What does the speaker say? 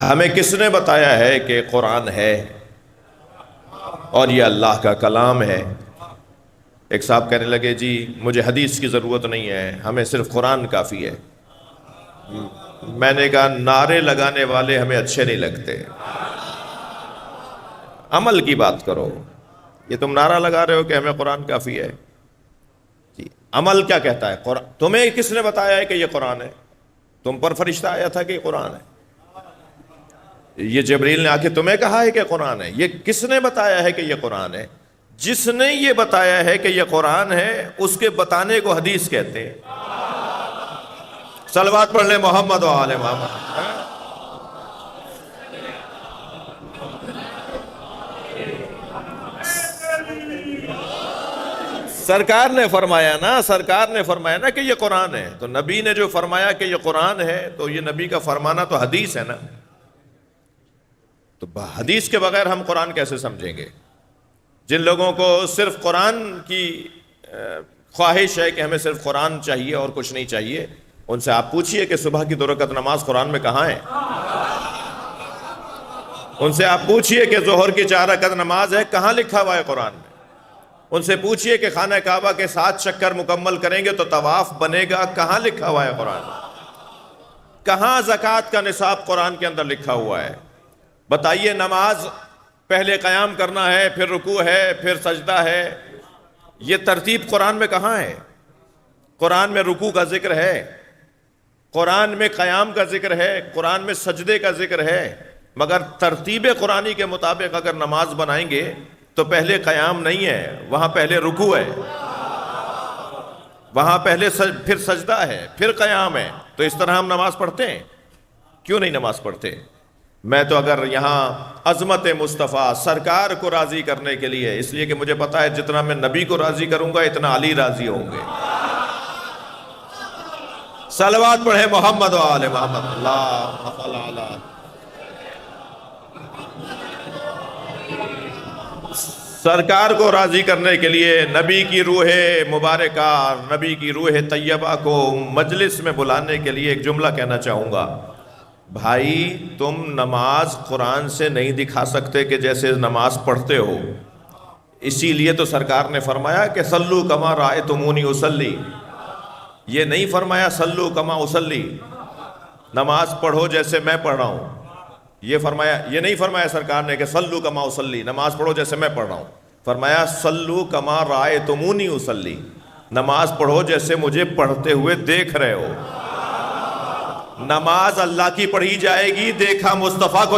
ہمیں کس نے بتایا ہے کہ قرآن ہے اور یہ اللہ کا کلام ہے؟ ایک صاحب کہنے لگے جی مجھے حدیث کی ضرورت نہیں ہے، ہمیں صرف قرآن کافی ہے۔ میں نے کہا نعرے لگانے والے ہمیں اچھے نہیں لگتے، عمل کی بات کرو۔ یہ تم نعرہ لگا رہے ہو کہ ہمیں قرآن کافی ہے، جی عمل کیا کہتا ہے؟ تمہیں کس نے بتایا ہے کہ یہ قرآن ہے؟ تم پر فرشتہ آیا تھا کہ یہ قرآن ہے؟ یہ جبریل نے آ کے تمہیں کہا ہے کہ قرآن ہے؟ یہ کس نے بتایا ہے کہ یہ قرآن ہے؟ جس نے یہ بتایا ہے کہ یہ قرآن ہے اس کے بتانے کو حدیث کہتے ہیں۔ صلوات پڑھ لیں محمد و آل محمد۔ سرکار نے فرمایا نا کہ یہ قرآن ہے، تو نبی نے جو فرمایا کہ یہ قرآن ہے تو یہ نبی کا فرمانا تو حدیث ہے نا۔ تو حدیث کے بغیر ہم قرآن کیسے سمجھیں گے؟ جن لوگوں کو صرف قرآن کی خواہش ہے کہ ہمیں صرف قرآن چاہیے اور کچھ نہیں چاہیے، ان سے آپ پوچھئے کہ صبح کی 2 رکعت نماز قرآن میں کہاں ہے؟ ان سے آپ پوچھئے کہ ظہر کی 4 رکعت نماز ہے، کہاں لکھا ہوا ہے قرآن میں؟ ان سے پوچھئے کہ خانہ کعبہ کے 7 چکر مکمل کریں گے تو طواف بنے گا، کہاں لکھا ہوا ہے قرآن میں؟ کہاں زکوٰۃ کا نصاب قرآن کے اندر لکھا ہوا ہے؟ بتائیے نماز پہلے قیام کرنا ہے، پھر رکوع ہے، پھر سجدہ ہے، یہ ترتیب قرآن میں کہاں ہے؟ قرآن میں رکوع کا ذکر ہے، قرآن میں قیام کا ذکر ہے، قرآن میں سجدے کا ذکر ہے، مگر ترتیب قرآنی کے مطابق اگر نماز بنائیں گے تو پہلے قیام نہیں ہے، وہاں پہلے رکوع ہے، وہاں پہلے پھر سجدہ ہے، پھر قیام ہے۔ تو اس طرح ہم نماز پڑھتے ہیں؟ کیوں نہیں نماز پڑھتے؟ میں تو اگر یہاں عظمت مصطفیٰ سرکار کو راضی کرنے کے لیے، اس لیے کہ مجھے پتا ہے جتنا میں نبی کو راضی کروں گا اتنا علی راضی ہوں گے۔ صلوات پڑھے محمد و آل محمد۔ اللہم صل علی۔ سرکار کو راضی کرنے کے لیے نبی کی روح مبارکہ، نبی کی روح طیبہ کو مجلس میں بلانے کے لیے ایک جملہ کہنا چاہوں گا۔ بھائی تم نماز قرآن سے نہیں دکھا سکتے کہ جیسے نماز پڑھتے ہو، اسی لیے تو سرکار نے فرمایا کہ صلو کما رأیتمونی اصلی۔ یہ نہیں فرمایا صلو کما اصلی، نماز پڑھو جیسے میں پڑھ رہا ہوں۔ یہ نہیں فرمایا سرکار نے کہ صلو کما اصلی، نماز پڑھو جیسے میں پڑھ رہا ہوں۔ فرمایا صلو کما رأیتمونی اصلی، نماز پڑھو جیسے مجھے پڑھتے ہوئے دیکھ رہے ہو۔ نماز اللہ کی پڑھی جائے گی، دیکھا مصطفیٰ کو